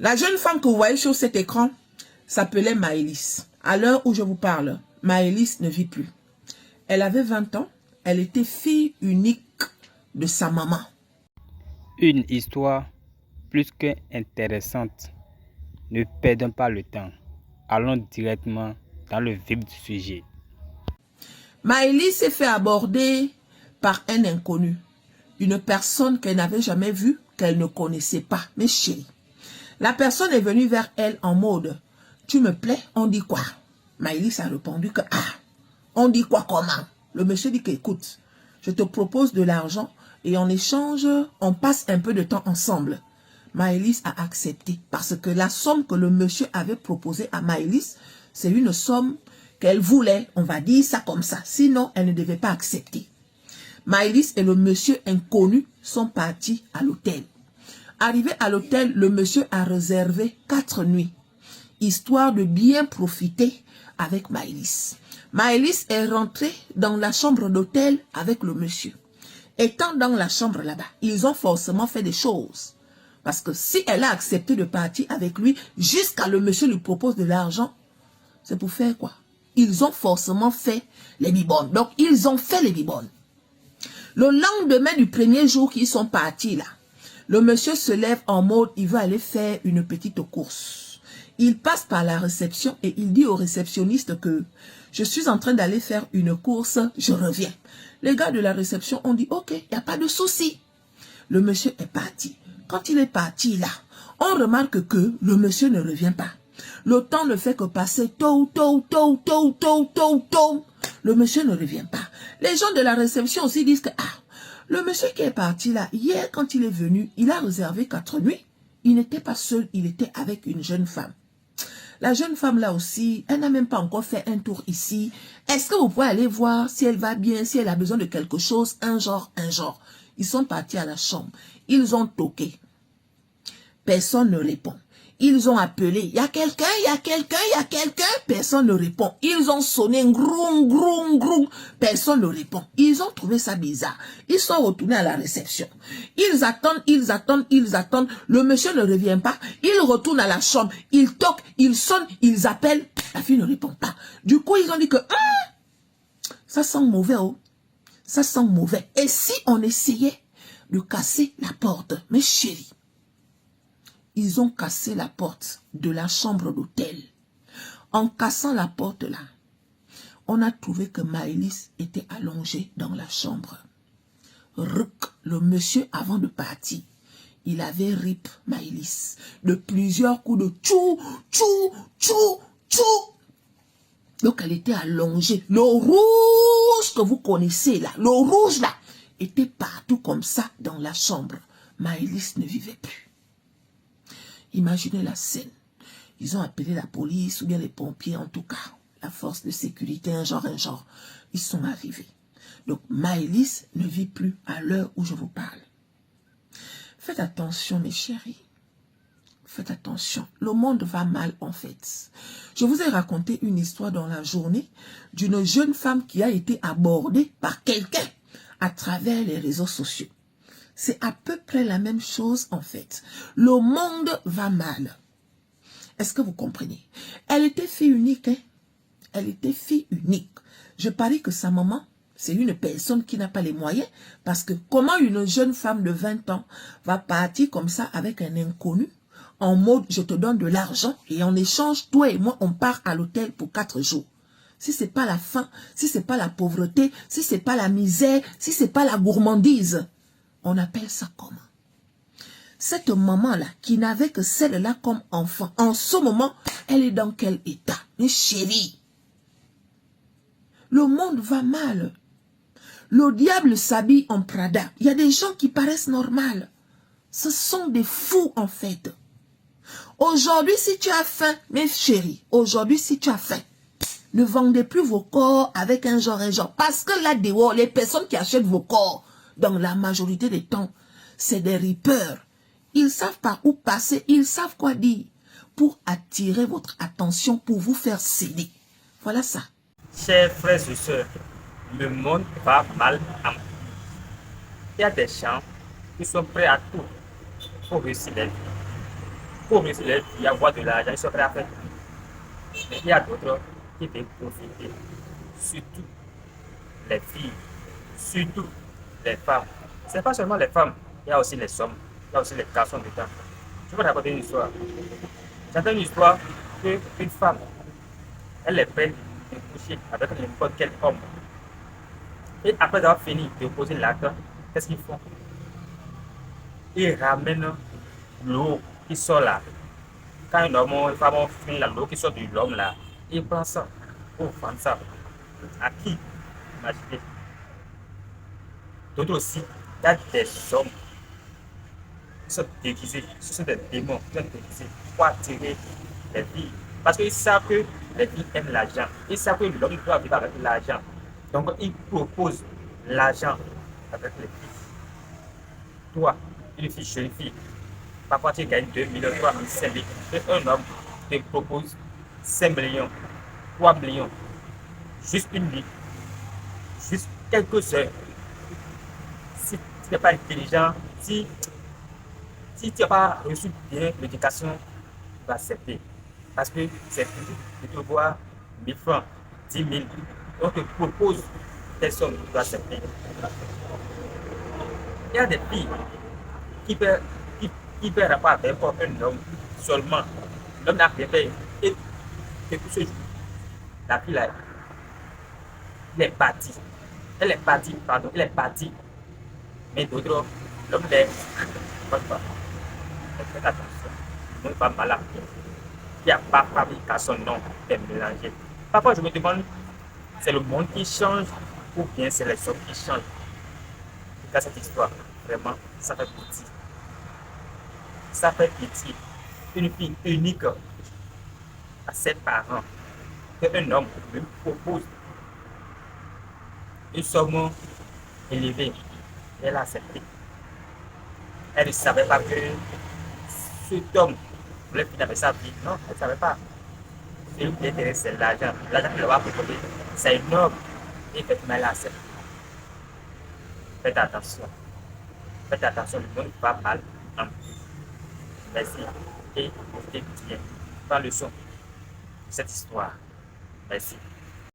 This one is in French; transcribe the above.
La jeune femme que vous voyez sur cet écran s'appelait Maëlys. À l'heure où je vous parle, Maëlys ne vit plus. Elle avait 20 ans. Elle était fille unique de sa maman. Une histoire plus qu'intéressante. Ne perdons pas le temps. Allons directement dans le vif du sujet. Maëlys s'est fait aborder par un inconnu. Une personne qu'elle n'avait jamais vue, qu'elle ne connaissait pas. Mais chérie, la personne est venue vers elle en mode « Tu me plais, on dit quoi ?» Maëlys a répondu que « Ah, on dit quoi comment ?» Le monsieur dit qu'écoute, je te propose de l'argent et en échange, on passe un peu de temps ensemble. Maëlys a accepté parce que la somme que le monsieur avait proposée à Maëlys, c'est une somme qu'elle voulait, on va dire ça comme ça. Sinon, elle ne devait pas accepter. Maëlys et le monsieur inconnu sont partis à l'hôtel. Arrivé à l'hôtel, le monsieur a réservé 4 nuits, histoire de bien profiter avec Maëlys. Maëlys est rentrée dans la chambre d'hôtel avec le monsieur. Étant dans la chambre là-bas, ils ont forcément fait des choses. Parce que si elle a accepté de partir avec lui, jusqu'à le monsieur lui propose de l'argent, c'est pour faire quoi? Ils ont forcément fait les bibonnes. Donc, ils ont fait les bibonnes. Le lendemain du premier jour qu'ils sont partis là, le monsieur se lève en mode, il veut aller faire une petite course. Il passe par la réception et il dit au réceptionniste que je suis en train d'aller faire une course, je reviens. Les gars de la réception ont dit, ok, il n'y a pas de souci. Le monsieur est parti. Quand il est parti là, on remarque que le monsieur ne revient pas. Le temps ne fait que passer, le monsieur ne revient pas. Les gens de la réception aussi disent que, ah, le monsieur qui est parti là, hier quand il est venu, il a réservé 4 nuits. Il n'était pas seul, il était avec une jeune femme. La jeune femme là aussi, elle n'a même pas encore fait un tour ici. Est-ce que vous pouvez aller voir si elle va bien, si elle a besoin de quelque chose, un genre. Ils sont partis à la chambre. Ils ont toqué. Personne ne répond. Ils ont appelé. Il y a quelqu'un, il y a quelqu'un, il y a quelqu'un. Personne ne répond. Ils ont sonné. Groum, groum, groum. Personne ne répond. Ils ont trouvé ça bizarre. Ils sont retournés à la réception. Ils attendent, ils attendent, ils attendent. Le monsieur ne revient pas. Ils retournent à la chambre. Ils toquent, ils sonnent, ils appellent. La fille ne répond pas. Du coup, ils ont dit que ça sent mauvais, oh. Ça sent mauvais. Et si on essayait de casser la porte? Mais chérie, ils ont cassé la porte de la chambre d'hôtel. En cassant la porte là, on a trouvé que Maëlys était allongée dans la chambre. Le monsieur, avant de partir, il avait rip Maëlys de plusieurs coups de tchou, tchou, tchou, tchou. Donc elle était allongée. Le rouge que vous connaissez là, le rouge là, était partout comme ça dans la chambre. Maëlys ne vivait plus. Imaginez la scène. Ils ont appelé la police ou bien les pompiers, en tout cas, la force de sécurité, un genre. Ils sont arrivés. Donc Maëlys ne vit plus à l'heure où je vous parle. Faites attention mes chéris. Faites attention. Le monde va mal en fait. Je vous ai raconté une histoire dans la journée d'une jeune femme qui a été abordée par quelqu'un à travers les réseaux sociaux. C'est à peu près la même chose en fait. Le monde va mal. Est-ce que vous comprenez? Elle était fille unique. Hein? Elle était fille unique. Je parie que sa maman, c'est une personne qui n'a pas les moyens. Parce que comment une jeune femme de 20 ans va partir comme ça avec un inconnu en mode je te donne de l'argent et en échange, toi et moi, on part à l'hôtel pour 4 jours. Si c'est pas la faim, si c'est pas la pauvreté, si c'est pas la misère, si c'est pas la gourmandise, on appelle ça comment? Cette maman-là, qui n'avait que celle-là comme enfant, en ce moment, elle est dans quel état? Mais chérie, le monde va mal. Le diable s'habille en Prada. Il y a des gens qui paraissent normales. Ce sont des fous en fait. Aujourd'hui, si tu as faim, mes chéris, aujourd'hui, si tu as faim, ne vendez plus vos corps avec un genre. Parce que là, dehors, les personnes qui achètent vos corps, dans la majorité des temps, c'est des rippers. Ils savent par où passer, ils savent quoi dire pour attirer votre attention, pour vous faire céder. Voilà ça. Chers frères et sœurs, le monde va mal en vous. Il y a des gens qui sont prêts à tout pour réussir la vie. pour réussir leur vie, avoir de l'argent, ils sont prêts à faire. Mais il y a d'autres qui veulent profiter, surtout les filles, surtout les femmes. Ce n'est pas seulement les femmes, il y a aussi les hommes, il y a aussi les garçons dedans. Je vais te raconter une histoire. J'entends une histoire qu'une femme, elle est prête de coucher avec n'importe quel homme. Et après avoir fini de poser l'acte, qu'est-ce qu'ils font? Ils ramènent l'eau qui sort là. Quand un homme ou une femme finit l'eau qui sort de l'homme là, ils prennent ça pour vendre ça. À qui? Imaginez. D'autres aussi, il y a des hommes qui sont déguisés, ce sont des démons qui sont déguisés pour attirer les filles. Parce qu'ils savent que les filles aiment l'argent. Ils savent que l'homme doit vivre avec l'argent. Donc, ils proposent l'argent avec les filles. Toi, une fille, jeune fille, parfois tu gagnes 2 millions, 3 millions, 5 millions. Et un homme te propose 5 millions, 3 millions, juste une nuit, juste quelques heures. Si tu n'es pas intelligent, si tu n'as pas reçu bien l'éducation, tu vas accepter. Parce que c'est plus de te voir 1000 francs, 10 000. On te propose des sommes, tu dois accepter. Il y a des filles qui peuvent rapport avec un homme seulement. L'homme n'a rien fait. Et tout ce jour, la fille là, elle est partie. Elle est partie, pardon, elle est partie. Mais d'autres, l'homme n'est pas. Faites attention. Ne pas malade. Il n'y a pas fabriqué à son nom est mélangé. Parfois, je me demande, c'est le monde qui change ou bien c'est les hommes qui changent. Dans cette histoire, vraiment, ça fait pitié. Ça fait pitié. Une fille unique à ses parents, qu'un homme lui propose une somme élevée. Elle a accepté. Elle ne savait pas que cet homme voulait finir avec sa vie. Non, elle ne savait pas. Ce qui l'intéresse, c'est l'argent. L'argent qu'il va proposer, c'est énorme. Et effectivement, elle a accepté. Faites attention. Faites attention, le monde va mal en plus. Merci. Et profitez bien. Prends le son de cette histoire. Merci.